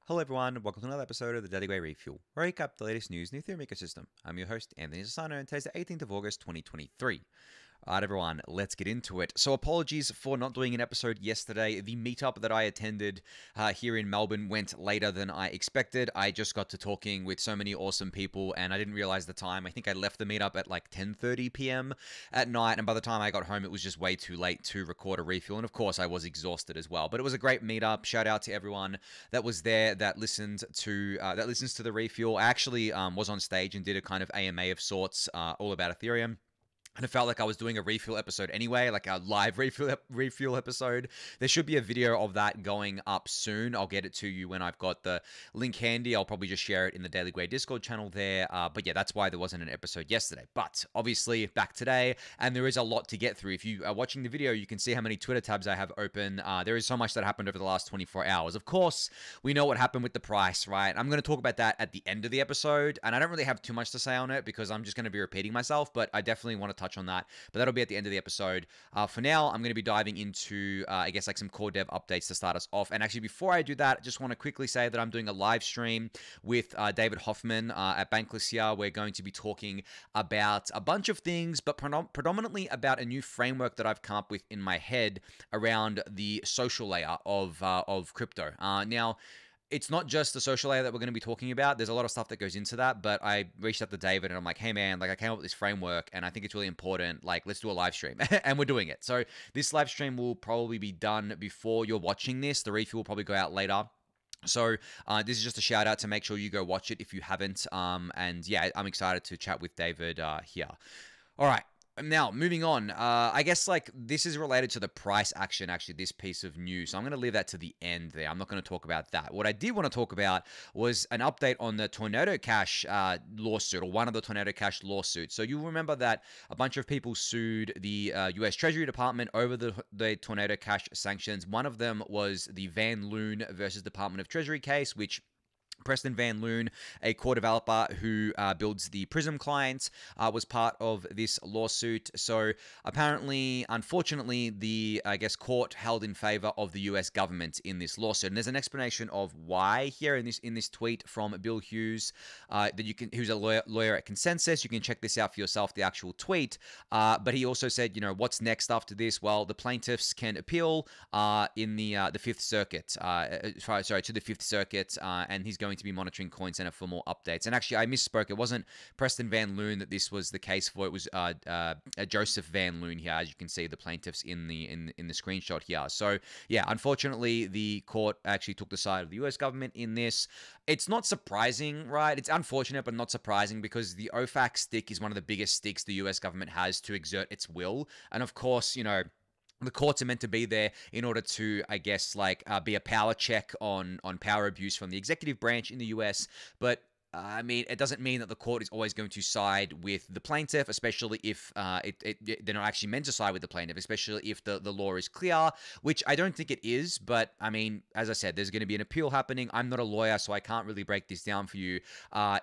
Hello everyone, welcome to another episode of the Daily Gwei Refuel, where I recap the latest news in the Ethereum ecosystem. I'm your host, Anthony Sassano, and today's the 18th of August, 2023. Alright everyone, let's get into it. So apologies for not doing an episode yesterday. The meetup that I attended here in Melbourne went later than I expected. I just got to talking with so many awesome people and I didn't realize the time. I think I left the meetup at like 10:30 p.m. at night, and by the time I got home it was just way too late to record a refuel, and of course I was exhausted as well. But it was a great meetup. Shout out to everyone that was there that listens to the refuel. I actually was on stage and did a kind of AMA of sorts all about Ethereum. And it felt like I was doing a refuel episode anyway, like a live refuel episode. There should be a video of that going up soon. I'll get it to you when I've got the link handy. I'll probably just share it in the Daily Gwei Discord channel there. But yeah, that's why there wasn't an episode yesterday. But obviously back today, and there is a lot to get through. If you are watching the video, you can see how many Twitter tabs I have open. There is so much that happened over the last 24 hours. Of course, we know what happened with the price, right? I'm going to talk about that at the end of the episode. And I don't really have too much to say on it because I'm just going to be repeating myself. But I definitely want to touch on that, but that'll be at the end of the episode. For now, I'm going to be diving into, I guess, like some core dev updates to start us off. And actually, before I do that, I just want to quickly say that I'm doing a live stream with David Hoffman at Bankless here. We're going to be talking about a bunch of things, but predominantly about a new framework that I've come up with in my head around the social layer of crypto. Now, it's not just the social layer that we're going to be talking about. There's a lot of stuff that goes into that, but I reached out to David and I'm like, hey man, like I came up with this framework and I think it's really important. Like, let's do a live stream. And we're doing it. So this live stream will probably be done before you're watching this. The refuel will probably go out later. So this is just a shout out to make sure you go watch it if you haven't. And yeah, I'm excited to chat with David here. All right. Now, moving on, I guess like this is related to the price action, actually, this piece of news. So I'm going to leave that to the end there. I'm not going to talk about that. What I did want to talk about was an update on the Tornado Cash lawsuit, or one of the Tornado Cash lawsuits. So you'll remember that a bunch of people sued the US Treasury Department over the Tornado Cash sanctions. One of them was the Van Loon versus Department of Treasury case, which Preston Van Loon, a core developer who builds the Prism client, was part of this lawsuit. So apparently, unfortunately, the, I guess, court held in favor of the US government in this lawsuit. And there's an explanation of why here in this tweet from Bill Hughes, who's a lawyer at Consensus. You can check this out for yourself, the actual tweet. But he also said, you know, what's next after this? Well, the plaintiffs can appeal in the Fifth Circuit. To the Fifth Circuit, and he's going to be monitoring CoinCenter for more updates. And actually, I misspoke. It wasn't Preston Van Loon that this was the case for. It was Joseph Van Loon here, as you can see the plaintiffs in the screenshot here. So yeah, unfortunately, the court actually took the side of the US government in this. It's not surprising, right? It's unfortunate, but not surprising, because the OFAC stick is one of the biggest sticks the US government has to exert its will. And of course, you know, the courts are meant to be there in order to, I guess, like be a power check on power abuse from the executive branch in the US. But I mean, it doesn't mean that the court is always going to side with the plaintiff, especially if they're not actually meant to side with the plaintiff, especially if the law is clear, which I don't think it is. But I mean, as I said, there's going to be an appeal happening. I'm not a lawyer, so I can't really break this down for you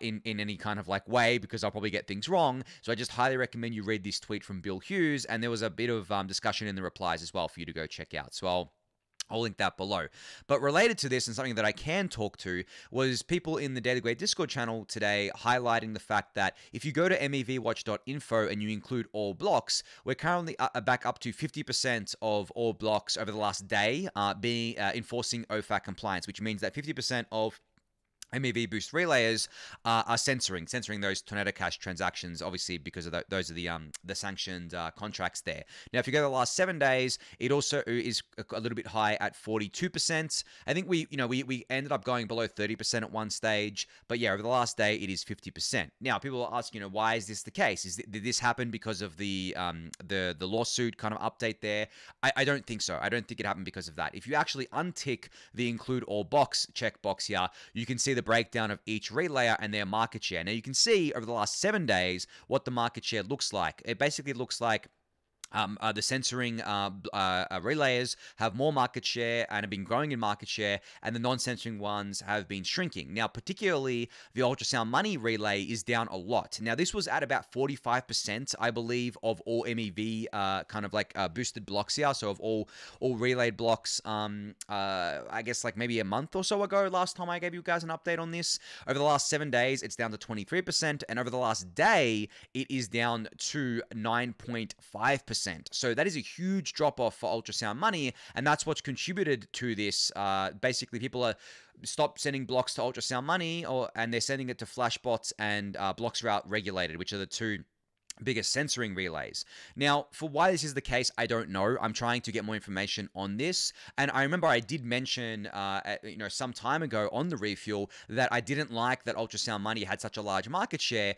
in any kind of like way, because I'll probably get things wrong. So I just highly recommend you read this tweet from Bill Hughes. And there was a bit of discussion in the replies as well for you to go check out. So I'll link that below. But related to this, and something that I can talk to, was people in the Daily Gwei Discord channel today highlighting the fact that if you go to mevwatch.info and you include all blocks, we're currently back up to 50% of all blocks over the last day being enforcing OFAC compliance, which means that 50% of MEV Boost relayers are censoring those Tornado Cash transactions, obviously because of those are the sanctioned contracts there. Now, if you go to the last 7 days, it also is a little bit high at 42%. I think we ended up going below 30% at one stage, but yeah, over the last day it is 50%. Now, people are asking, why is this the case? Did this happen because of the lawsuit kind of update there? I don't think so. I don't think it happened because of that. If you actually untick the include all box checkbox here, you can see the breakdown of each relayer and their market share. Now you can see over the last 7 days what the market share looks like. It basically looks like the censoring relayers have more market share and have been growing in market share, and the non-censoring ones have been shrinking. Now, particularly the ultrasound money relay is down a lot. Now, this was at about 45%, I believe, of all MEV kind of like boosted blocks here. So of all relayed blocks, I guess like maybe a month or so ago, last time I gave you guys an update on this. Over the last 7 days, it's down to 23%, and over the last day, it is down to 9.5%. So that is a huge drop off for ultrasound money, and that's what's contributed to this. Basically, people are stop sending blocks to ultrasound money, and they're sending it to Flashbots and blocks route regulated, which are the two biggest censoring relays. Now, for why this is the case, I don't know. I'm trying to get more information on this. And I remember I did mention, some time ago on the refuel that I didn't like that ultrasound money had such a large market share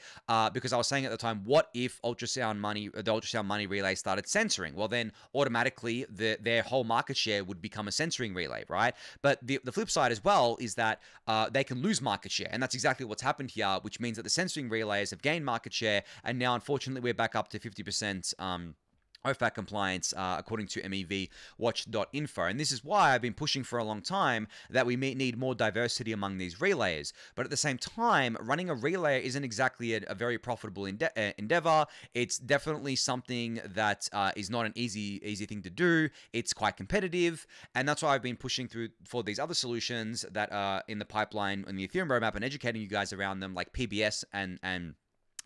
because I was saying at the time, what if the ultrasound money relay started censoring? Well, then automatically their whole market share would become a censoring relay, right? But the flip side as well is that they can lose market share. And that's exactly what's happened here, which means that the censoring relays have gained market share, and now, unfortunately, we're back up to 50% OFAC compliance, according to MEVWatch.info. And this is why I've been pushing for a long time that we need more diversity among these relayers. But at the same time, running a relay isn't exactly a very profitable endeavor. It's definitely something that is not an easy thing to do. It's quite competitive. And that's why I've been pushing through for these other solutions that are in the pipeline in the Ethereum roadmap and educating you guys around them, like PBS and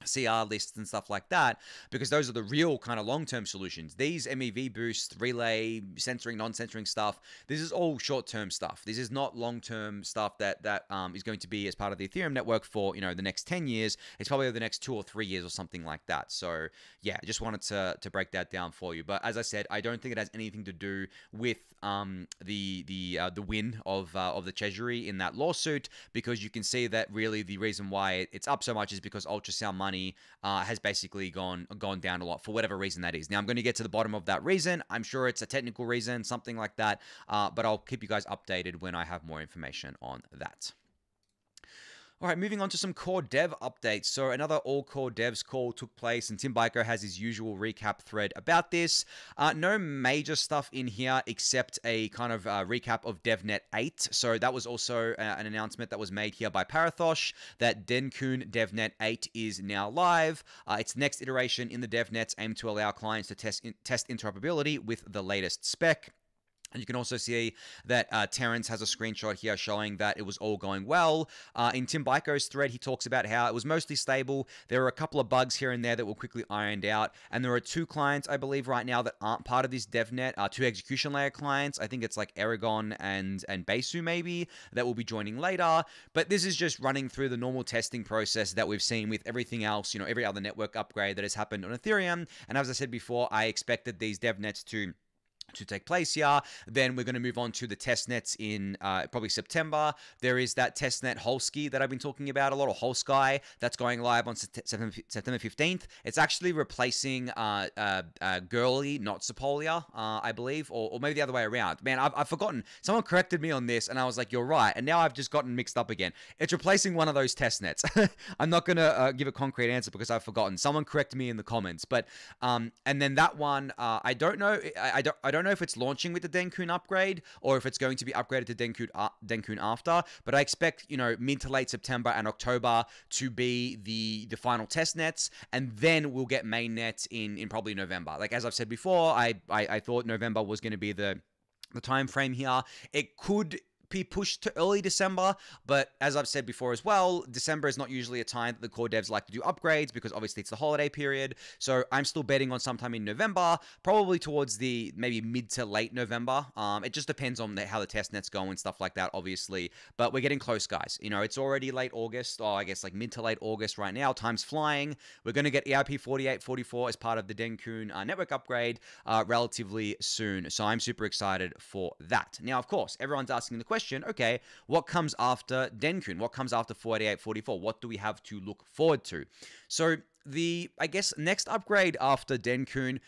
CR lists and stuff like that, because those are the real kind of long-term solutions. These MEV boost, relay, censoring, non-censoring stuff, this is all short-term stuff. This is not long-term stuff that is going to be as part of the Ethereum network for, the next 10 years. It's probably over the next 2 or 3 years or something like that. So yeah, I just wanted to break that down for you. But as I said, I don't think it has anything to do with the win of the Treasury in that lawsuit, because you can see that really the reason why it's up so much is because ultrasound money has basically gone down a lot for whatever reason that is. Now, I'm going to get to the bottom of that reason. I'm sure it's a technical reason, something like that, but I'll keep you guys updated when I have more information on that. All right, moving on to some core dev updates. So another all core devs call took place, and Tim Biko has his usual recap thread about this. No major stuff in here except a kind of recap of Devnet8. So that was also an announcement that was made here by Parathosh that Dencun Devnet8 is now live. Its next iteration in the devnets aim to allow clients to test interoperability with the latest spec. And you can also see that Terrence has a screenshot here showing that it was all going well. In Tim Biko's thread, he talks about how it was mostly stable. There were a couple of bugs here and there that were quickly ironed out. And there are 2 clients, I believe, right now that aren't part of this DevNet. 2 execution layer clients. I think it's like Aragon and Besu maybe, that will be joining later. But this is just running through the normal testing process that we've seen with everything else, every other network upgrade that has happened on Ethereum. And as I said before, I expected these DevNets to take place here. Then we're going to move on to the testnets in probably September. There is that testnet Holsky that I've been talking about a lot, or Holsky, that's going live on September 15th. It's actually replacing Girly, not Sepolia, I believe, or maybe the other way around. Man, I've forgotten. Someone corrected me on this, and I was like, you're right. And now I've just gotten mixed up again. It's replacing one of those testnets. I'm not going to give a concrete answer because I've forgotten. Someone corrected me in the comments. But and then that one, I don't know. I don't know if it's launching with the Dencun upgrade or if it's going to be upgraded to Dencun after, but I expect, mid to late September and October to be the final test nets, and then we'll get mainnet in probably November. Like, as I've said before, I thought November was going to be the time frame here. It could be pushed to early December, but as I've said before as well, December is not usually a time that the core devs like to do upgrades because obviously it's the holiday period. So I'm still betting on sometime in November, probably towards the maybe mid to late November. It just depends on how the test nets go and stuff like that, obviously. But we're getting close, guys. It's already late August, or I guess like mid to late August right now. Time's flying. We're going to get EIP 4844 as part of the Dencun network upgrade relatively soon. So I'm super excited for that. Now, of course, everyone's asking the question, okay, what comes after Dencun? What comes after 4844? What do we have to look forward to? So I guess, next upgrade after Dencun,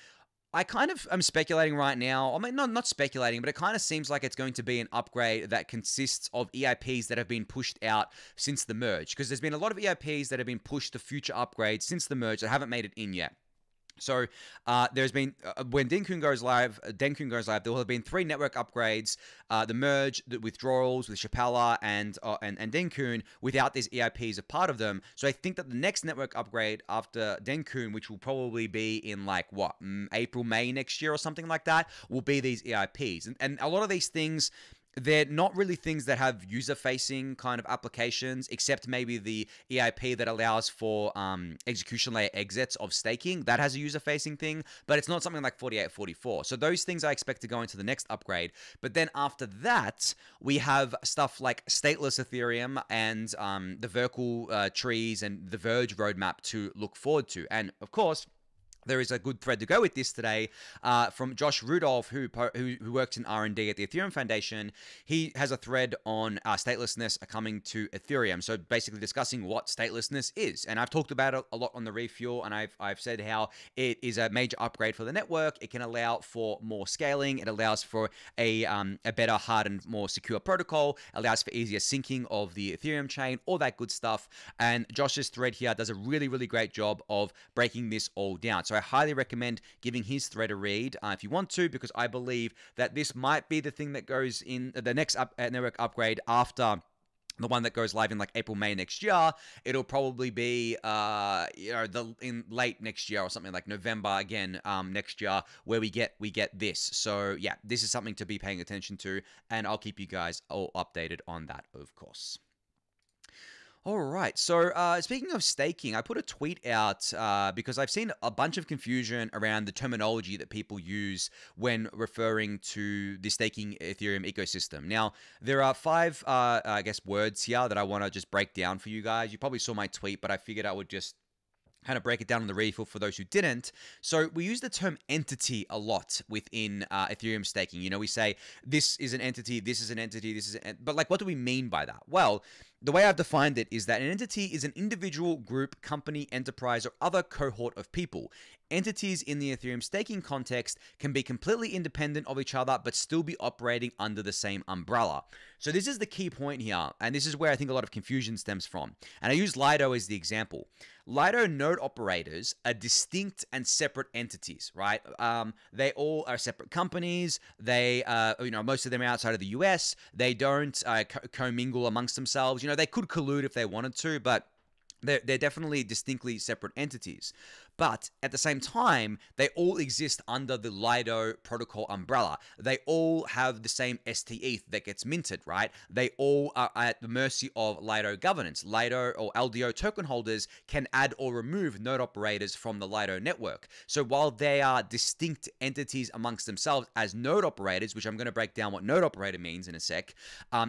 I kind of am speculating right now. I mean, not speculating, but it kind of seems like it's going to be an upgrade that consists of EIPs that have been pushed out since the merge, because there's been a lot of EIPs that have been pushed to future upgrades since the merge that haven't made it in yet. So there's been when Dencun goes live, there will have been 3 network upgrades: the merge, the withdrawals with Sepolia and Dencun, without these EIPs a part of them. So I think that the next network upgrade after Dencun, which will probably be in like April, May next year or something like that, will be these EIPs, and a lot of these things, they're not really things that have user-facing kind of applications, except maybe the EIP that allows for execution layer exits of staking. That has a user-facing thing, but it's not something like 4844. So those things I expect to go into the next upgrade. But then after that, we have stuff like stateless Ethereum and the Verkle trees and the Verge roadmap to look forward to. And of course, there is a good thread to go with this today from Josh Rudolph, who works in R&D at the Ethereum Foundation. He has a thread on statelessness coming to Ethereum. So basically discussing what statelessness is. And I've talked about it a lot on the Refuel, and I've said how it is a major upgrade for the network. It can allow for more scaling. It allows for a better, hardened, more secure protocol. Allows for easier syncing of the Ethereum chain, all that good stuff. And Josh's thread here does a really, really great job of breaking this all down. So I highly recommend giving his thread a read if you want to, because I believe that this might be the thing that goes in the next network upgrade after the one that goes live in like April, May next year. It'll probably be in late next year or something like November again next year, where we get this. So yeah, this is something to be paying attention to, and I'll keep you guys all updated on that, of course. All right. So speaking of staking, I put a tweet out because I've seen a bunch of confusion around the terminology that people use when referring to the staking Ethereum ecosystem. Now, there are 5, I guess, words here that I want to just break down for you guys. You probably saw my tweet, but I figured I would just kind of break it down on the Refuel for those who didn't. So we use the term entity a lot within Ethereum staking. You know, we say this is an entity, this is an entity, this is but like, what do we mean by that? Well, the way I've defined it is that an entity is an individual, group, company, enterprise, or other cohort of people. Entities in the Ethereum staking context can be completely independent of each other, but still be operating under the same umbrella. So this is the key point here, and this is where I think a lot of confusion stems from. And I use Lido as the example. Lido node operators are distinct and separate entities, right? They all are separate companies. They, most of them are outside of the US. They don't commingle amongst themselves. You know, they could collude if they wanted to, but they're definitely distinctly separate entities. But at the same time, they all exist under the Lido protocol umbrella. They all have the same ST-ETH that gets minted, right? They all are at the mercy of Lido governance. Lido or LDO token holders can add or remove node operators from the Lido network. So while they are distinct entities amongst themselves as node operators, which I'm going to break down what node operator means in a sec,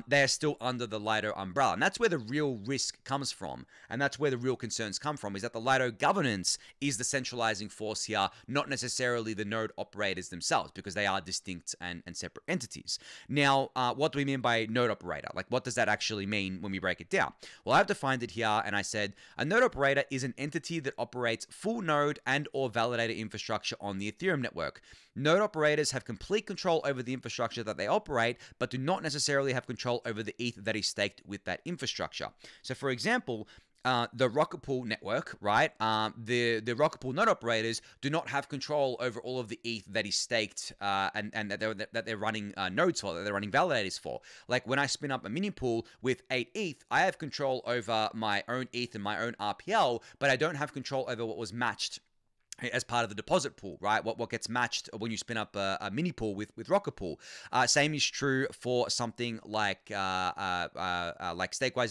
they are still under the Lido umbrella. And that's where the real risk comes from. And that's where the real concerns come from, is that the Lido governance is the centralizing force here, not necessarily the node operators themselves, because they are distinct and separate entities. Now, what do we mean by node operator? Like, what does that actually mean when we break it down? Well, I've defined it here, and I said a node operator is an entity that operates full node and or validator infrastructure on the Ethereum network. Node operators have complete control over the infrastructure that they operate, but do not necessarily have control over the ETH that is staked with that infrastructure. So, for example, the Rocket Pool network, right? The Rocket Pool node operators do not have control over all of the ETH that is staked and that they're running nodes for, that they're running validators for. Like, when I spin up a mini pool with 8 ETH, I have control over my own ETH and my own RPL, but I don't have control over what was matched as part of the deposit pool, right? What gets matched when you spin up a mini pool with Rocket Pool. Same is true for something like Stakewise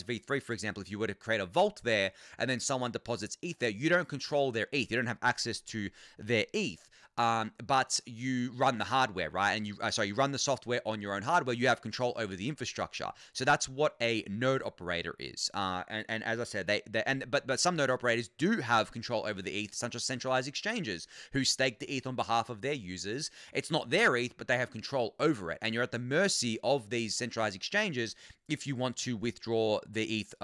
V3, for example. If you were to create a vault there and then someone deposits ETH there, you don't control their ETH. You don't have access to their ETH. But you run the hardware, right? And you run the software on your own hardware. You have control over the infrastructure. So that's what a node operator is. And as I said, but some node operators do have control over the ETH, such as centralized exchanges who stake the ETH on behalf of their users. It's not their ETH, but they have control over it. And you're at the mercy of these centralized exchanges if you want to withdraw the ETH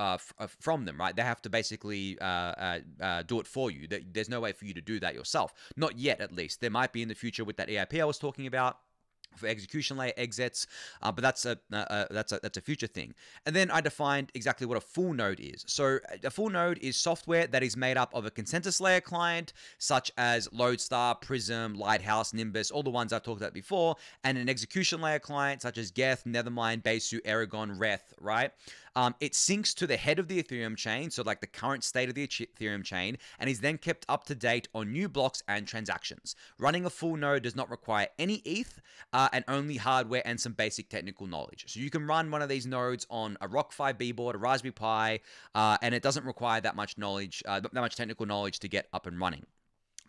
from them, right? They have to basically do it for you. There's no way for you to do that yourself. Not yet, at least. There might be in the future with that EIP I was talking about. for execution layer exits, but that's a future thing. And then I defined exactly what a full node is. So a full node is software that is made up of a consensus layer client, such as Lodestar, Prism, Lighthouse, Nimbus, all the ones I've talked about before, and an execution layer client such as Geth, Nethermind, Besu, Aragon, Reth, right? It syncs to the head of the Ethereum chain, so like the current state of the Ethereum chain, and is then kept up to date on new blocks and transactions. Running a full node does not require any ETH and only hardware and some basic technical knowledge. So you can run one of these nodes on a ROC5B board, a Raspberry Pi, and it doesn't require that much knowledge, that much technical knowledge to get up and running.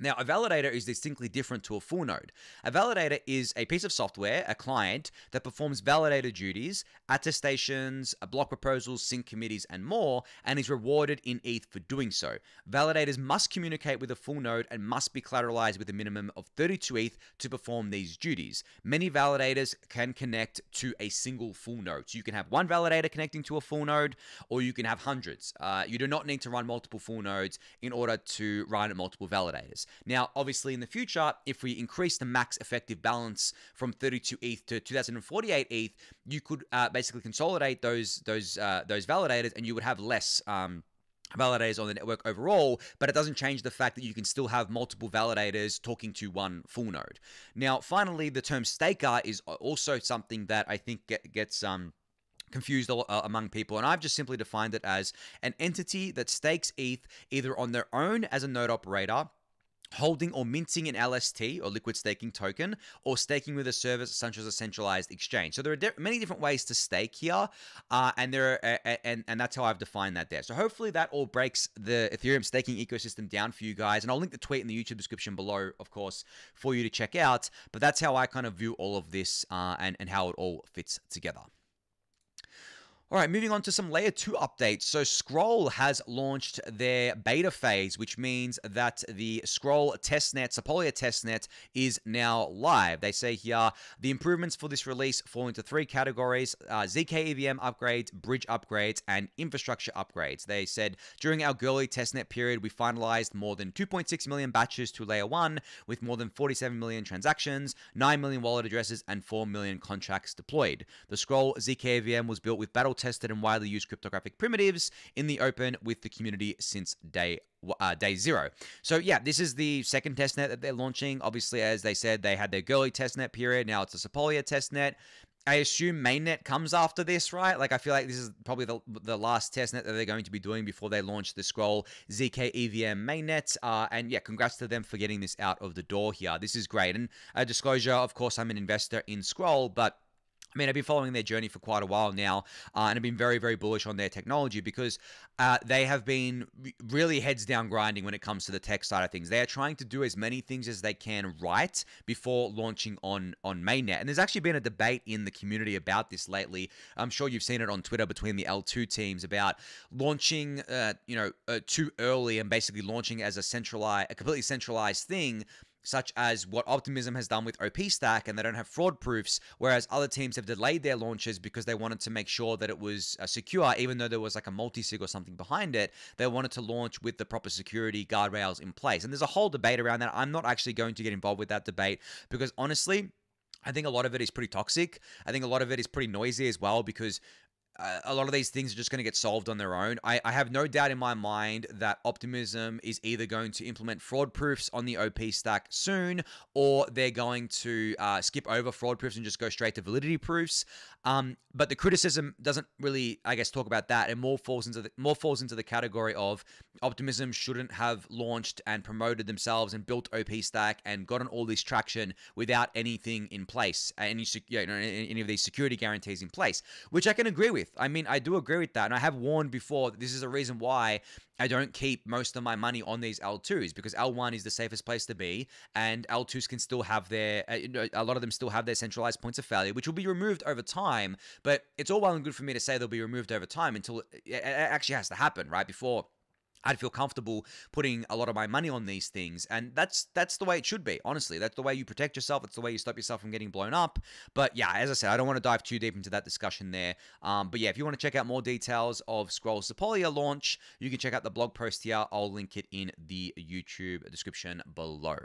Now, a validator is distinctly different to a full node. A validator is a piece of software, a client, that performs validator duties, attestations, block proposals, sync committees, and more, and is rewarded in ETH for doing so. Validators must communicate with a full node and must be collateralized with a minimum of 32 ETH to perform these duties. Many validators can connect to a single full node. So you can have one validator connecting to a full node, or you can have hundreds. You do not need to run multiple full nodes in order to run multiple validators. Now, obviously, in the future, if we increase the max effective balance from 32 ETH to 2048 ETH, you could basically consolidate those validators, and you would have less validators on the network overall, but it doesn't change the fact that you can still have multiple validators talking to one full node. Now, finally, the term staker is also something that I think gets confused among people, and I've just simply defined it as an entity that stakes ETH either on their own as a node operator, holding or minting an LST or liquid staking token, or staking with a service such as a centralized exchange. So there are many different ways to stake here, and that's how I've defined that there. So hopefully that all breaks the Ethereum staking ecosystem down for you guys, and I'll link the tweet in the YouTube description below, of course, for you to check out. But that's how I kind of view all of this and how it all fits together. All right, moving on to some layer 2 updates. So Scroll has launched their beta phase, which means that the Scroll testnet, Sepolia testnet, is now live. They say here, the improvements for this release fall into 3 categories: ZK EVM upgrades, bridge upgrades, and infrastructure upgrades. They said, during our early testnet period, we finalized more than 2.6 million batches to layer 1, with more than 47 million transactions, 9 million wallet addresses, and 4 million contracts deployed. The Scroll ZK EVM was built with battle-tested and widely used cryptographic primitives in the open with the community since day 0. So yeah, this is the second testnet that they're launching. Obviously, as they said, they had their early testnet period. Now it's a Sepolia testnet. I assume mainnet comes after this, right? Like, I feel like this is probably the last testnet that they're going to be doing before they launch the Scroll ZK EVM mainnet. And yeah, congrats to them for getting this out of the door here. This is great. And a disclosure, of course, I'm an investor in Scroll, but I mean, I've been following their journey for quite a while now, and I've been very, very bullish on their technology because they have been really heads down grinding when it comes to the tech side of things. They are trying to do as many things as they can right before launching on mainnet. And there's actually been a debate in the community about this lately. I'm sure you've seen it on Twitter between the L2 teams about launching, too early and basically launching as a completely centralized thing, such as what Optimism has done with OP Stack, and they don't have fraud proofs, whereas other teams have delayed their launches because they wanted to make sure that it was secure, even though there was like a multi-sig or something behind it. They wanted to launch with the proper security guardrails in place. And there's a whole debate around that. I'm not actually going to get involved with that debate because honestly, I think a lot of it is pretty toxic. I think a lot of it is pretty noisy as well, because a lot of these things are just going to get solved on their own. I have no doubt in my mind that Optimism is either going to implement fraud proofs on the OP stack soon, or they're going to skip over fraud proofs and just go straight to validity proofs. But the criticism doesn't really, I guess, talk about that. It more falls into the category of Optimism shouldn't have launched and promoted themselves and built OP stack and gotten all this traction without anything in place, any of these security guarantees in place, which I can agree with. I mean, I do agree with that, and I have warned before that this is a reason why I don't keep most of my money on these L2s, because L1 is the safest place to be, and L2s can still have their, a lot of them still have their centralized points of failure, which will be removed over time. But it's all well and good for me to say they'll be removed over time until it actually has to happen, right? Before I'd feel comfortable putting a lot of my money on these things. And that's the way it should be, honestly. That's the way you protect yourself. That's the way you stop yourself from getting blown up. But yeah, as I said, I don't want to dive too deep into that discussion there. But yeah, if you want to check out more details of Scroll's Sepolia launch, you can check out the blog post here. I'll link it in the YouTube description below.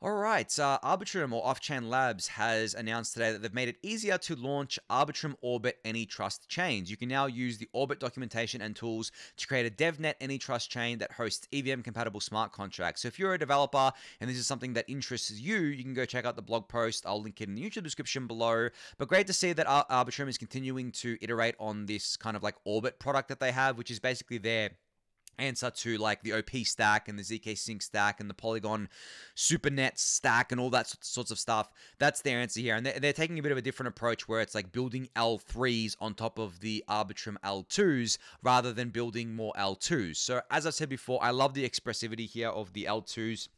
All right, Arbitrum or Off-Chain Labs has announced today that they've made it easier to launch Arbitrum Orbit AnyTrust chains. You can now use the Orbit documentation and tools to create a Devnet AnyTrust chain that hosts EVM-compatible smart contracts. So if you're a developer and this is something that interests you, you can go check out the blog post. I'll link it in the YouTube description below. But great to see that Arbitrum is continuing to iterate on this kind of like Orbit product that they have, which is basically their answer to like the OP stack and the ZK Sync stack and the Polygon SuperNet stack and all that sorts of stuff. That's their answer here. And they're taking a bit of a different approach where it's like building L3s on top of the Arbitrum L2s rather than building more L2s. So as I said before, I love the expressivity here of the L2s,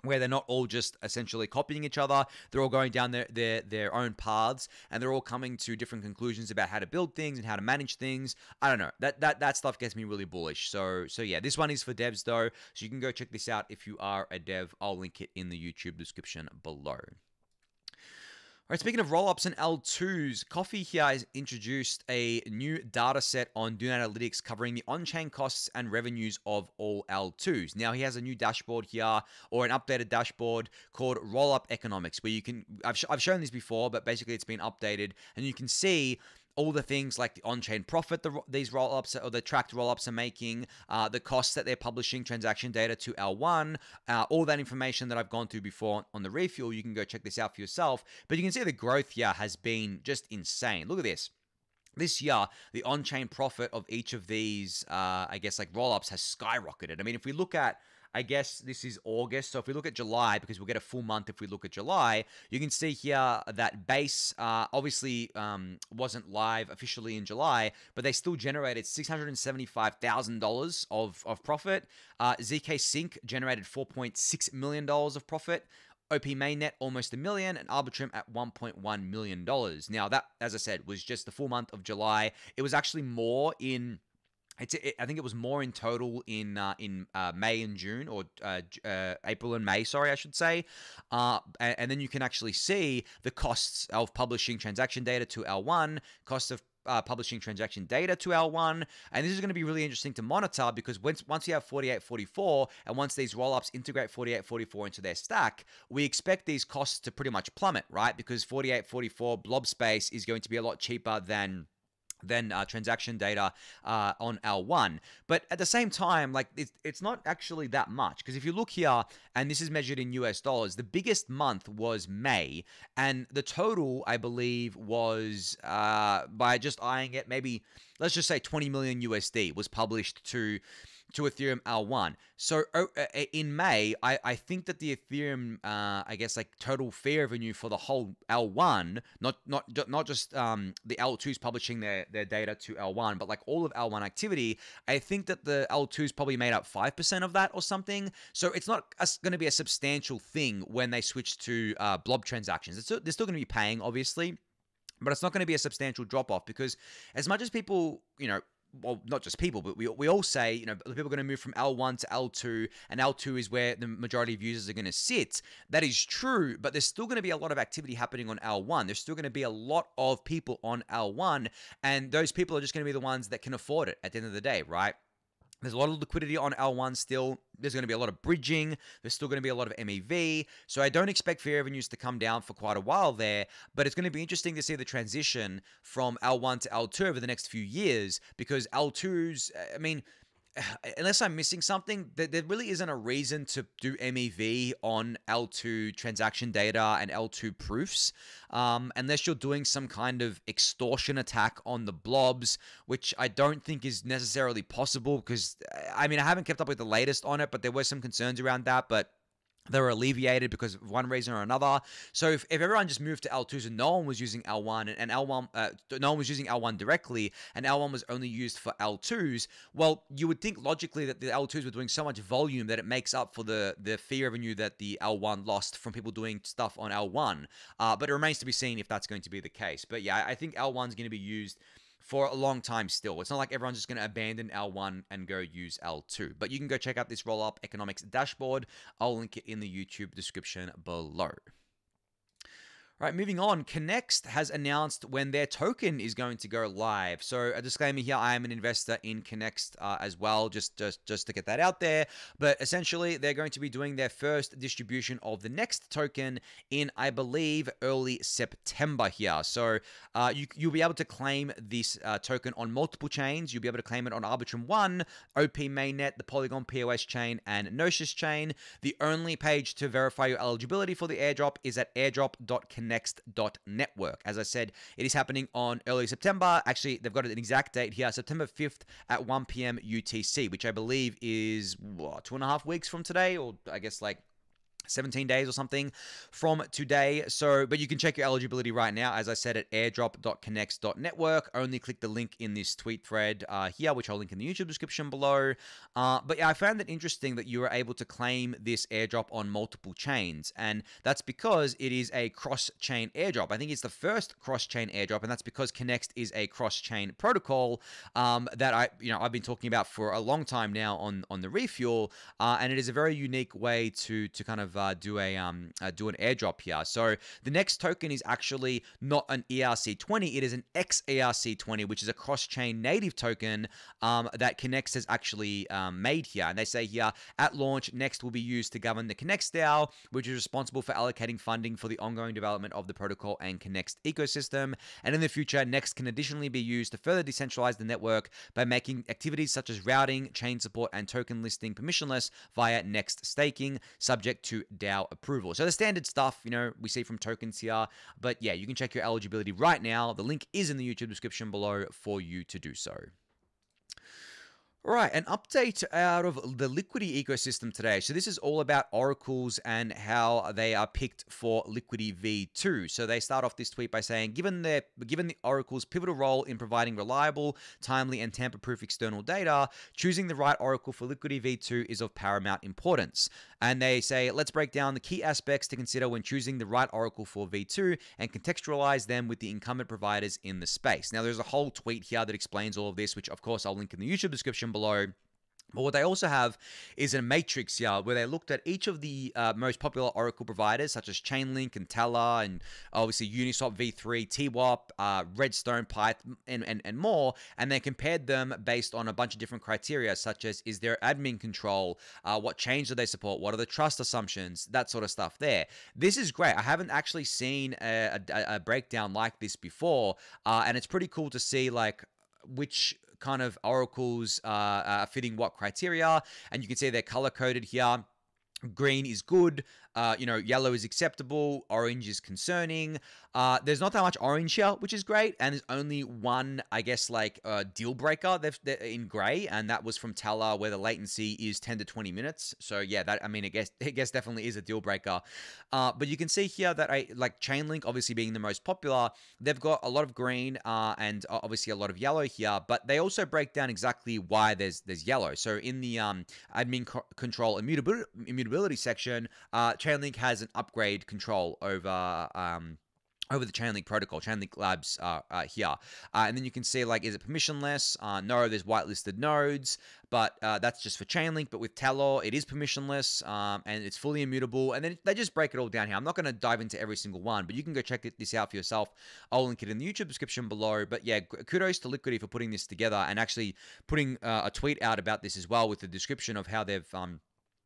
where they're not all just essentially copying each other. They're all going down their own paths, and they're all coming to different conclusions about how to build things and how to manage things. I don't know. That stuff gets me really bullish. So yeah, this one is for devs though, so you can go check this out if you are a dev. I'll link it in the YouTube description below. All right, speaking of rollups and L2s, Coffee here has introduced a new data set on Dune Analytics covering the on-chain costs and revenues of all L2s. Now, he has a new dashboard here, or an updated dashboard called Rollup Economics, where you can, I've shown this before, but basically it's been updated, and you can see all the things like the on-chain profit these rollups or the tracked rollups are making, the costs that they're publishing, transaction data to L1, all that information that I've gone through before on the refuel. You can go check this out for yourself. But you can see the growth here has been just insane. Look at this. This year, the on-chain profit of each of these, I guess, like rollups has skyrocketed. I mean, if we look at, I guess this is August. So if we look at July, because we'll get a full month if we look at July, you can see here that Base obviously wasn't live officially in July, but they still generated $675,000 of profit. ZK Sync generated $4.6 million of profit. OP Mainnet almost $1 million, and Arbitrum at $1.1 million. Now that, as I said, was just the full month of July. It was actually more in, I think it was more in total in May and June, or April and May, sorry, I should say. And then you can actually see the costs of publishing transaction data to L1, cost of publishing transaction data to L1, and this is going to be really interesting to monitor, because once you have 4844 and once these rollups integrate 4844 into their stack, we expect these costs to pretty much plummet, right? Because 4844 blob space is going to be a lot cheaper than transaction data on L1. But at the same time, like it's not actually that much, because if you look here, and this is measured in US dollars, the biggest month was May, and the total, I believe, was by just eyeing it, maybe let's just say 20 million USD was published to Ethereum L1. So in May, I think that the Ethereum, I guess, like total fee revenue for the whole L1, not just the L2s publishing their data to L1, but like all of L1 activity, I think that the L2s probably made up 5% of that or something. So it's not going to be a substantial thing when they switch to blob transactions. They're still going to be paying, obviously, but it's not going to be a substantial drop off, because as much as people, well, not just people, but we all say, people are going to move from L1 to L2, and L2 is where the majority of users are going to sit. That is true, but there's still going to be a lot of activity happening on L1. There's still going to be a lot of people on L1, and those people are just going to be the ones that can afford it at the end of the day, right? There's a lot of liquidity on L1 still. There's going to be a lot of bridging. There's still going to be a lot of MEV. So I don't expect fee revenues to come down for quite a while there, but it's going to be interesting to see the transition from L1 to L2 over the next few years, because L2s, I mean, unless I'm missing something, there really isn't a reason to do MEV on L2 transaction data and L2 proofs, unless you're doing some kind of extortion attack on the blobs, which I don't think is necessarily possible, because, I mean, I haven't kept up with the latest on it, but there were some concerns around that, but they were alleviated because of one reason or another. So if everyone just moved to L2s and no one was using L1, and L1, no one was using L1 directly, and L1 was only used for L2s, well, you would think logically that the L2s were doing so much volume that it makes up for the fee revenue that the L1 lost from people doing stuff on L1. But it remains to be seen if that's going to be the case. But yeah, I think L1 is going to be used for a long time still. It's not like everyone's just going to abandon L1 and go use L2. But you can go check out this Rollup Economics dashboard. I'll link it in the YouTube description below. All right, moving on. Connext has announced when their token is going to go live. So a disclaimer here: I am an investor in Connext as well, just to get that out there. But essentially, they're going to be doing their first distribution of the next token in, I believe, early September here. So you'll be able to claim this token on multiple chains. You'll be able to claim it on Arbitrum 1, OP Mainnet, the Polygon POS chain, and Gnosis chain. The only page to verify your eligibility for the airdrop is at airdrop.connext.network. As I said, it is happening on early September. Actually, they've got an exact date here, September 5th at 1 p.m. UTC, which I believe is 2.5 weeks from today, or I guess like 17 days or something from today. So, but you can check your eligibility right now, as I said, at airdrop.connext.network. Only click the link in this tweet thread here, which I'll link in the YouTube description below. But yeah, I found it interesting that you were able to claim this airdrop on multiple chains, and that's because it is a cross-chain airdrop. I think it's the first cross-chain airdrop, and that's because Connext is a cross-chain protocol that I've been talking about for a long time now on the Refuel, and it is a very unique way to kind of do an airdrop here. So the next token is actually not an ERC20, it is an XERC20, which is a cross-chain native token that Connext has actually made here. And they say here, at launch, Next will be used to govern the Connext DAO, which is responsible for allocating funding for the ongoing development of the protocol and Connext ecosystem. And in the future, Next can additionally be used to further decentralize the network by making activities such as routing, chain support, and token listing permissionless via Next staking, subject to DAO approval. So the standard stuff, we see from tokens here. But yeah, you can check your eligibility right now. The link is in the YouTube description below for you to do so. All right, an update out of the Liquity ecosystem today. So this is all about oracles and how they are picked for Liquity v2. So they start off this tweet by saying, given the oracle's pivotal role in providing reliable, timely, and tamper-proof external data, choosing the right oracle for Liquity v2 is of paramount importance. And they say, let's break down the key aspects to consider when choosing the right oracle for v2 and contextualize them with the incumbent providers in the space. Now, there's a whole tweet here that explains all of this, which of course I'll link in the YouTube description below. But what they also have is a matrix here where they looked at each of the most popular Oracle providers, such as Chainlink and Tala, and obviously Uniswap v3, TWAP, Redstone, Python, and more, and they compared them based on a bunch of different criteria, such as is there admin control, what change do they support, what are the trust assumptions, that sort of stuff there. This is great. I haven't actually seen a breakdown like this before, and it's pretty cool to see like which kind of oracles are fitting what criteria, and you can see they're color coded here. Green is good, yellow is acceptable, orange is concerning. There's not that much orange here, which is great, and there's only one, I guess, like deal breaker in gray, and that was from Tala, where the latency is 10 to 20 minutes. So yeah, that, I guess definitely is a deal breaker. But you can see here that like Chainlink, obviously being the most popular, they've got a lot of green and obviously a lot of yellow here, but they also break down exactly why there's yellow. So in the admin control immutability section, Chainlink has an upgrade control over the Chainlink protocol. Chainlink Labs here. And then you can see, like, is it permissionless? No, there's whitelisted nodes, but that's just for Chainlink. But with Talor, it is permissionless, and it's fully immutable. And then they just break it all down here. I'm not going to dive into every single one, but you can go check this out for yourself. I'll link it in the YouTube description below. But yeah, kudos to Liquity for putting this together and actually putting a tweet out about this as well with the description of how they've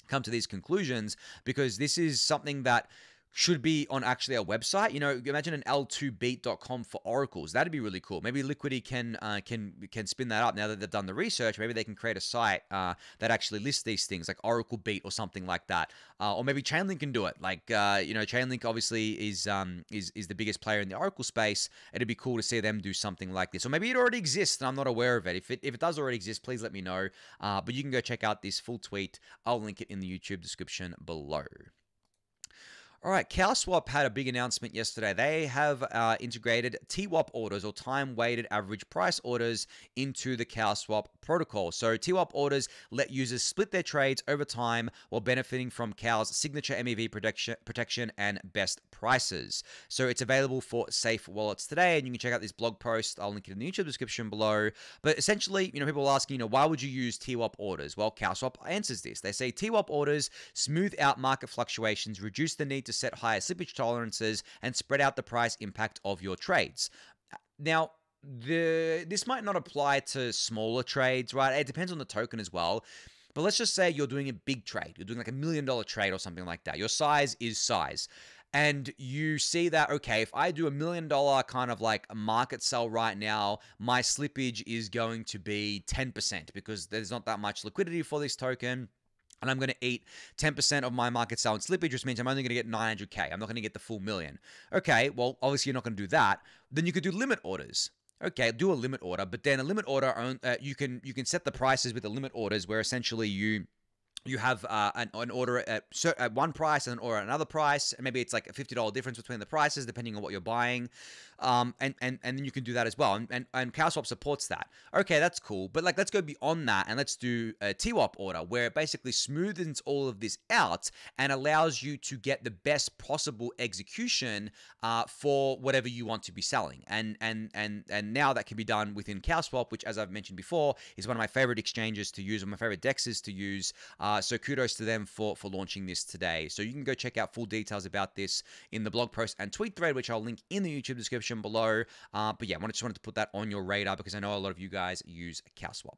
come to these conclusions, because this is something that should be on actually a website. Imagine an l2beat.com for oracles. That'd be really cool. Maybe Liquity can spin that up now that they've done the research. Maybe they can create a site that actually lists these things, like Oracle Beat or something like that. Or maybe Chainlink can do it. Like Chainlink obviously is the biggest player in the Oracle space. It'd be cool to see them do something like this. Or maybe it already exists and I'm not aware of it. If it does already exist, please let me know. But you can go check out this full tweet. I'll link it in the YouTube description below. All right, CowSwap had a big announcement yesterday. They have integrated TWAP orders, or time-weighted average price orders, into the CowSwap protocol. So TWAP orders let users split their trades over time while benefiting from Cow's signature MEV protection and best prices. So it's available for safe wallets today, and you can check out this blog post. I'll link it in the YouTube description below. But essentially, people are asking, why would you use TWAP orders? Well, CowSwap answers this. They say TWAP orders smooth out market fluctuations, reduce the need to to set higher slippage tolerances and spread out the price impact of your trades. Now, this might not apply to smaller trades, right? It depends on the token as well. But let's just say you're doing a big trade. You're doing like $1 million trade or something like that. Your size is size. And you see that, okay, if I do $1 million kind of like a market sell right now, my slippage is going to be 10% because there's not that much liquidity for this token. And I'm going to eat 10% of my market sell and slippage, which means I'm only going to get 900K. I'm not going to get the full million. Okay, well, obviously you're not going to do that. Then you could do limit orders. Okay, do a limit order, but then a limit order, you can set the prices with the limit orders where essentially you have an order at one price and an order at another price, and maybe it's like a $50 difference between the prices depending on what you're buying, and then you can do that as well, and CowSwap supports that. Okay, that's cool, but like let's go beyond that and let's do a TWAP order where it basically smoothens all of this out and allows you to get the best possible execution for whatever you want to be selling, and now that can be done within CowSwap, which, as I've mentioned before, is one of my favorite exchanges to use, one of my favorite dexes to use. So kudos to them for launching this today. So you can go check out full details about this in the blog post and tweet thread, which I'll link in the YouTube description below. But yeah, just wanted to put that on your radar because I know a lot of you guys use CowSwap.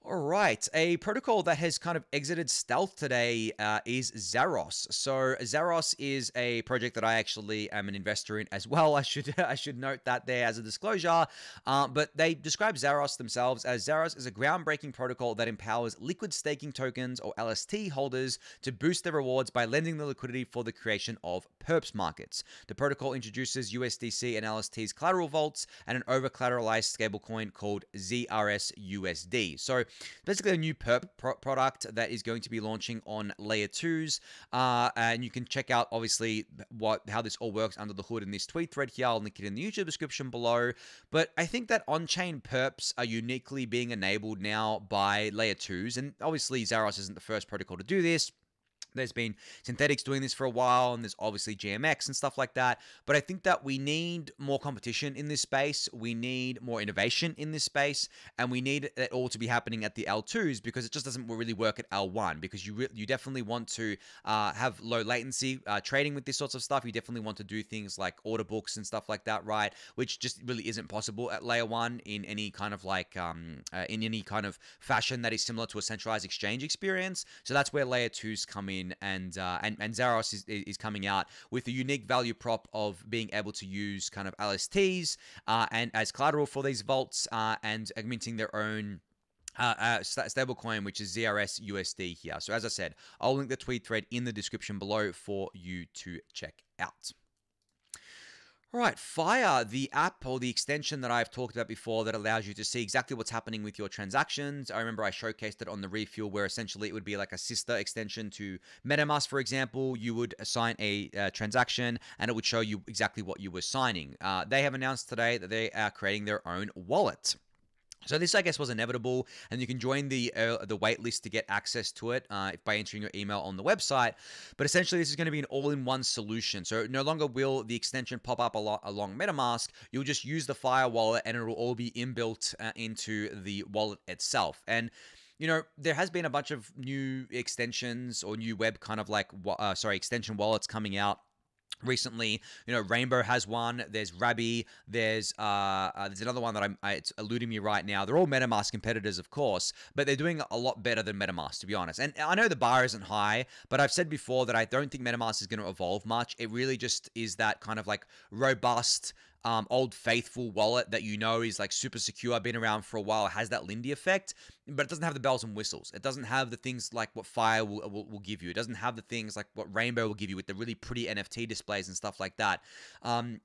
All right, a protocol that has kind of exited stealth today is Zaros. So Zaros is a project that I actually am an investor in as well. I should note that there as a disclosure. But they describe Zaros themselves as Zaros is a groundbreaking protocol that empowers liquid staking tokens or LST holders to boost their rewards by lending the liquidity for the creation of perps markets. The protocol introduces USDC and LST's collateral vaults and an over-collateralized stablecoin called ZRSUSD. So basically a new perp product that is going to be launching on layer 2s, and you can check out obviously how this all works under the hood in this tweet thread here. I'll link it in the YouTube description below. But I think that on-chain perps are uniquely being enabled now by layer 2s, and obviously Zaros isn't the first protocol to do this. There's been synthetics doing this for a while, and there's obviously GMX and stuff like that. But I think that we need more competition in this space. We need more innovation in this space, and we need it all to be happening at the L2s because it just doesn't really work at L1 because you definitely want to have low latency trading with this sorts of stuff. You definitely want to do things like order books and stuff like that, right? Which just really isn't possible at layer 1 in any kind of like in any kind of fashion that is similar to a centralized exchange experience. So that's where layer 2s come in. And Zaros is coming out with a unique value prop of being able to use kind of LSTs and as collateral for these vaults and minting their own stablecoin, which is ZRSUSD here. So as I said, I'll link the tweet thread in the description below for you to check out. All right, Fire, the app or the extension that I've talked about before that allows you to see exactly what's happening with your transactions. I remember I showcased it on the Refuel where essentially it would be like a sister extension to MetaMask, for example. You would assign a transaction and it would show you exactly what you were signing. They have announced today that they are creating their own wallet. So this, I guess, was inevitable, and you can join the wait list to get access to it by entering your email on the website. But essentially, this is going to be an all-in-one solution. So no longer will the extension pop up along MetaMask. You'll just use the Fire wallet, and it will all be inbuilt into the wallet itself. And you know, there has been a bunch of new extensions or new web kind of like extension wallets coming out recently. You know, Rainbow has one. There's Rabby. There's another one that it's eluding me right now. They're all MetaMask competitors, of course, but they're doing a lot better than MetaMask, to be honest. And I know the bar isn't high, but I've said before that I don't think MetaMask is going to evolve much. It really just is that kind of like robust, old faithful wallet that you know is like super secure, been around for a while, has that Lindy effect, but it doesn't have the bells and whistles. It doesn't have the things like what Fire will give you. It doesn't have the things like what Rainbow will give you with the really pretty NFT displays and stuff like that. The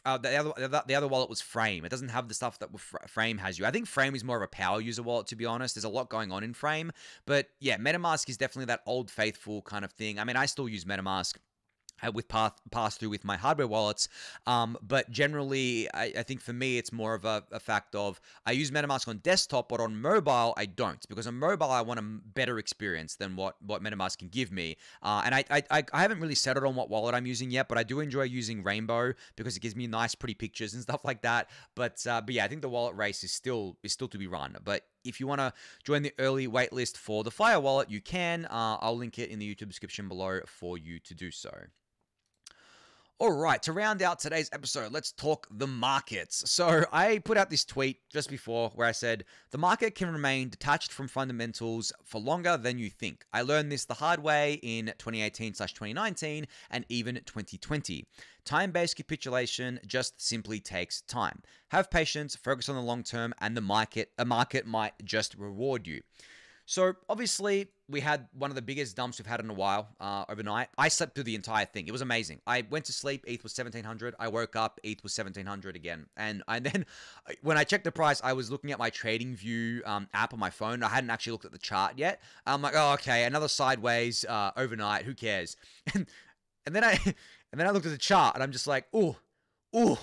other wallet was Frame. It doesn't have the stuff that Frame has you. I think Frame is more of a power user wallet, to be honest. There's a lot going on in Frame, but yeah, MetaMask is definitely that old faithful kind of thing. I mean, I still use MetaMask with pass through with my hardware wallets, but generally I think for me it's more of a fact of I use MetaMask on desktop, but on mobile I don't, because on mobile I want a better experience than what MetaMask can give me, and I haven't really settled on what wallet I'm using yet, but I do enjoy using Rainbow because it gives me nice pretty pictures and stuff like that. But yeah, I think the wallet race is still to be run. But if you want to join the early waitlist for the Fire wallet, you can. I'll link it in the YouTube description below for you to do so. All right, to round out today's episode, let's talk the markets. So I put out this tweet just before where I said, the market can remain detached from fundamentals for longer than you think. I learned this the hard way in 2018/2019 and even 2020. Time-based capitulation just simply takes time. Have patience, focus on the long term, and a market might just reward you. So obviously, we had one of the biggest dumps we've had in a while overnight. I slept through the entire thing. It was amazing. I went to sleep. ETH was 1,700. I woke up. ETH was 1,700 again. And then when I checked the price, I was looking at my TradingView app on my phone. I hadn't actually looked at the chart yet. I'm like, oh, okay, another sideways overnight. Who cares? And then I looked at the chart, and I'm just like, ooh, ETH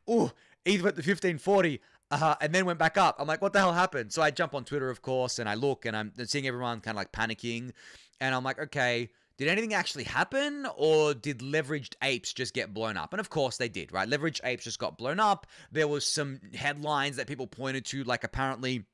went to 1,540. And then went back up. I'm like, what the hell happened? So I jump on Twitter, of course, and I look, and I'm seeing everyone kind of like panicking. And I'm like, okay, did anything actually happen, or did leveraged apes just get blown up? And of course they did, right? Leveraged apes just got blown up. There was some headlines that people pointed to, like apparently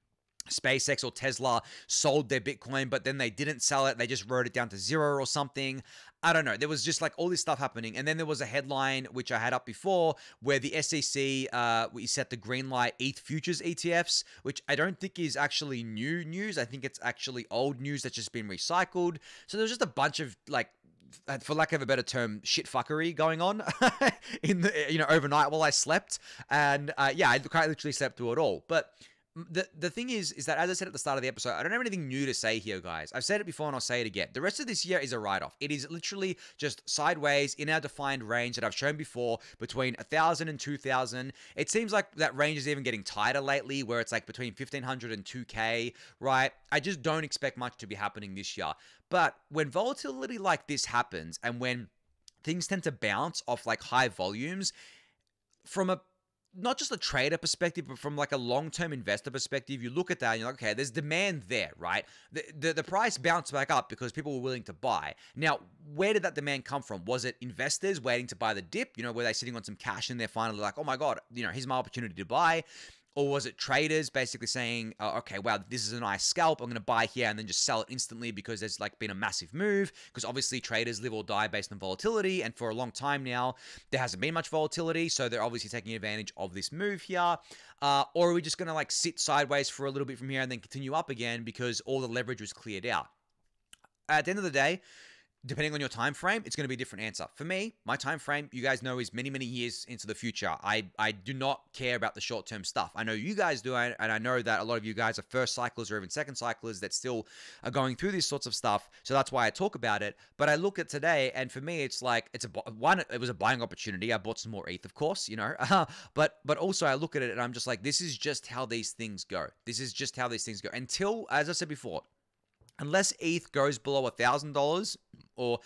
SpaceX or Tesla sold their Bitcoin, but then they didn't sell it. They just wrote it down to zero or something. I don't know. There was just like all this stuff happening. And then there was a headline, which I had up before, where the SEC we set the green light ETH futures ETFs, which I don't think is actually new news. I think it's actually old news that's just been recycled. So there's just a bunch of like, for lack of a better term, shit fuckery going on in the, overnight while I slept. And yeah, I quite literally slept through it all. But the thing is that, as I said at the start of the episode, I don't have anything new to say here, guys. I've said it before and I'll say it again. The rest of this year is a write-off. It is literally just sideways in our defined range that I've shown before, between 1,000 and 2,000. It seems like that range is even getting tighter lately, where it's like between 1,500 and 2K, right? I just don't expect much to be happening this year. But when volatility like this happens, and when things tend to bounce off like high volumes, from a not just a trader perspective, but from like a long-term investor perspective, you look at that and you're like, okay, there's demand there, right? The price bounced back up because people were willing to buy. Now, where did that demand come from? Was it investors waiting to buy the dip? Were they sitting on some cash and they're finally like, oh my God, here's my opportunity to buy? Or was it traders basically saying, okay, wow, this is a nice scalp, I'm going to buy here and then just sell it instantly because there's like been a massive move? Because obviously traders live or die based on volatility, and for a long time now, there hasn't been much volatility, so they're obviously taking advantage of this move here. Or are we just going to like sit sideways for a little bit from here and then continue up again because all the leverage was cleared out? At the end of the day, depending on your time frame, it's going to be a different answer. For me, my time frame, you guys know, is many, many years into the future. I do not care about the short-term stuff. I know you guys do, and I know that a lot of you guys are first cyclers or even second cyclers that still are going through these sorts of stuff. So that's why I talk about it. But I look at today, and for me, it's like it was a buying opportunity. I bought some more ETH, of course, but also I look at it and I'm just like, this is just how these things go. This is just how these things go until, as I said before, unless ETH goes below $1,000 or,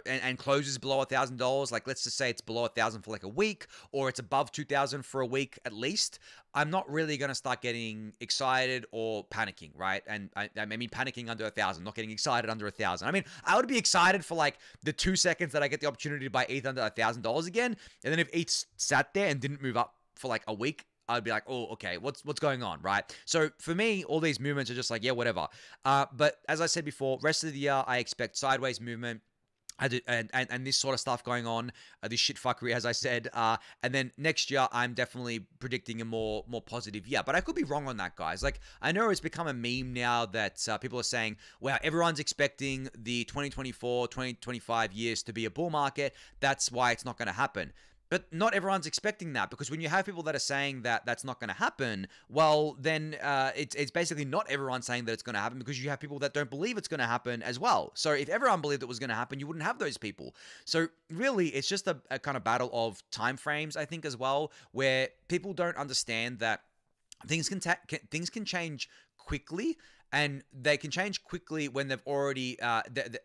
and closes below $1,000, like let's just say it's below 1,000 for like a week, or it's above 2,000 for a week at least, I'm not really going to start getting excited or panicking, right? And I mean panicking under 1,000, not getting excited under 1,000. I mean, I would be excited for like the 2 seconds that I get the opportunity to buy ETH under $1,000 again, and then if ETH sat there and didn't move up for like a week, I'd be like, oh, okay, what's going on, right? So for me, all these movements are just like, yeah, whatever. But as I said before, rest of the year, I expect sideways movement. And this sort of stuff going on, this shit fuckery, as I said. And then next year, I'm definitely predicting a more positive year. But I could be wrong on that, guys. Like, I know it's become a meme now that people are saying, wow, everyone's expecting the 2024, 2025 years to be a bull market. That's why it's not going to happen. But not everyone's expecting that, because when you have people that are saying that that's not going to happen, well, then it's basically not everyone saying that it's going to happen, because you have people that don't believe it's going to happen as well. So if everyone believed it was going to happen, you wouldn't have those people. So really, it's just a kind of battle of time frames, I think, as well, where people don't understand that things can change quickly, and they can change quickly when they've already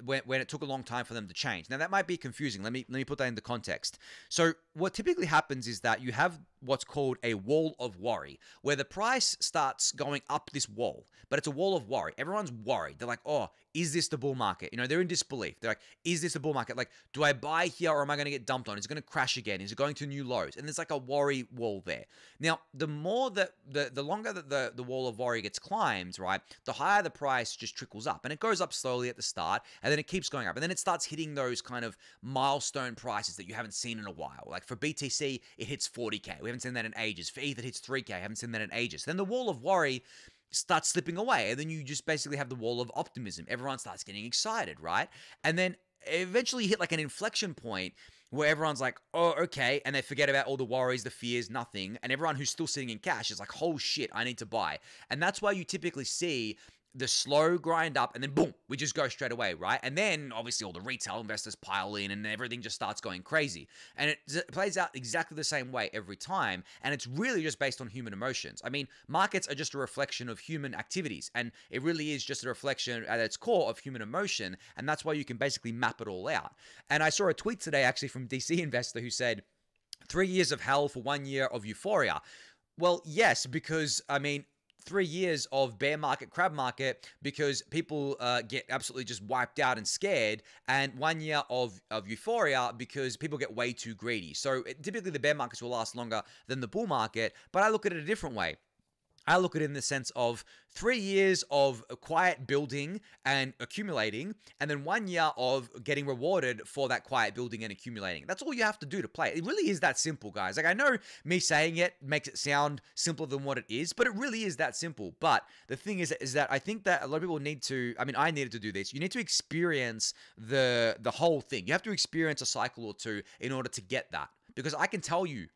when it took a long time for them to change. Now that might be confusing. Let me put that into context. So what typically happens is that you have what's called a wall of worry, where the price starts going up this wall, but it's a wall of worry. Everyone's worried. They're like, oh, is this the bull market? You know, they're in disbelief. They're like, is this a bull market? Like, do I buy here or am I going to get dumped on? Is it going to crash again? Is it going to new lows? And there's like a worry wall there. Now, the more that the longer that the wall of worry gets climbed, right, the higher the price just trickles up, and it goes up slowly at the start, and then it keeps going up, and then it starts hitting those kind of milestone prices that you haven't seen in a while. Like for BTC, it hits 40K. We haven't seen that in ages. For ETH, it hits 3K. I haven't seen that in ages. Then the wall of worry starts slipping away, and then you just basically have the wall of optimism. Everyone starts getting excited, right? And then eventually you hit like an inflection point where everyone's like, oh, okay, and they forget about all the worries, the fears, nothing, and everyone who's still sitting in cash is like, oh shit, I need to buy. And that's why you typically see the slow grind up, and then boom, we just go straight away, right? And then obviously all the retail investors pile in, and everything just starts going crazy. And it plays out exactly the same way every time, and it's really just based on human emotions. I mean, markets are just a reflection of human activities, and it really is just a reflection at its core of human emotion, and that's why you can basically map it all out. And I saw a tweet today actually from DC Investor who said, 3 years of hell for 1 year of euphoria. Well, yes, because, I mean, 3 years of bear market, crab market, because people get absolutely just wiped out and scared, and 1 year of euphoria because people get way too greedy. So typically the bear markets will last longer than the bull market, but I look at it a different way. I look at it in the sense of 3 years of quiet building and accumulating, and then 1 year of getting rewarded for that quiet building and accumulating. That's all you have to do to play. It really is that simple, guys. Like, I know me saying it makes it sound simpler than what it is, but it really is that simple. But the thing is that I think that a lot of people need to, I mean, I needed to do this. You need to experience the whole thing. You have to experience a cycle or two in order to get that. Because I can tell you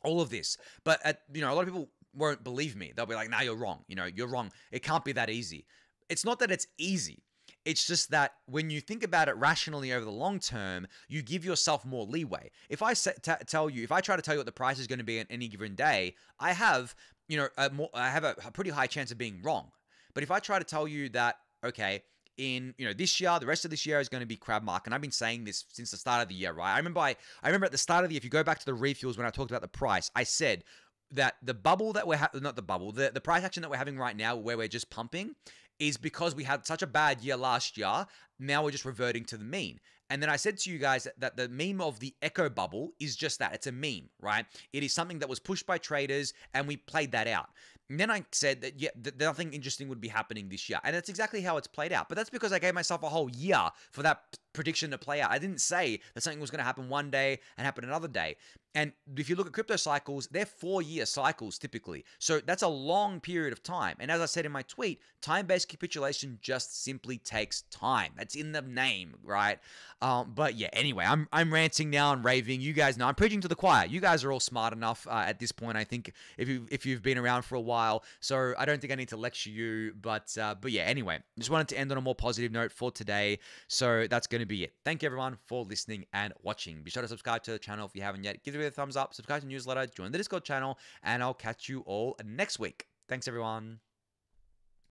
all of this, but a lot of people won't believe me. They'll be like, nah, you're wrong. You're wrong. It can't be that easy. It's not that it's easy. It's just that when you think about it rationally over the long term, you give yourself more leeway. If I try to tell you what the price is going to be on any given day, I have, a pretty high chance of being wrong. But if I try to tell you that, okay, in this year, the rest of this year is going to be crab market, and I've been saying this since the start of the year, right? I remember at the start of the year, if you go back to the refuels when I talked about the price, I said that the bubble that we're the price action that we're having right now, where we're just pumping, is because we had such a bad year last year. Now we're just reverting to the mean. And then I said to you guys that the meme of the echo bubble is just that. It's a meme, right? It is something that was pushed by traders, and we played that out. And then I said that nothing interesting would be happening this year. And that's exactly how it's played out. But that's because I gave myself a whole year for that prediction to play out. I didn't say that something was going to happen one day and happen another day. And if you look at crypto cycles, they're 4-year cycles typically. So that's a long period of time. And as I said in my tweet, time-based capitulation just simply takes time. That's in the name, right? But yeah, anyway, I'm ranting now and raving. You guys know I'm preaching to the choir. You guys are all smart enough at this point, I think, if you've been around for a while. So I don't think I need to lecture you. But yeah, anyway, just wanted to end on a more positive note for today. So that's going to be it. Thank you everyone for listening and watching. Be sure to subscribe to the channel if you haven't yet. Give it a thumbs up, subscribe to the newsletter, join the Discord channel, and I'll catch you all next week. Thanks everyone.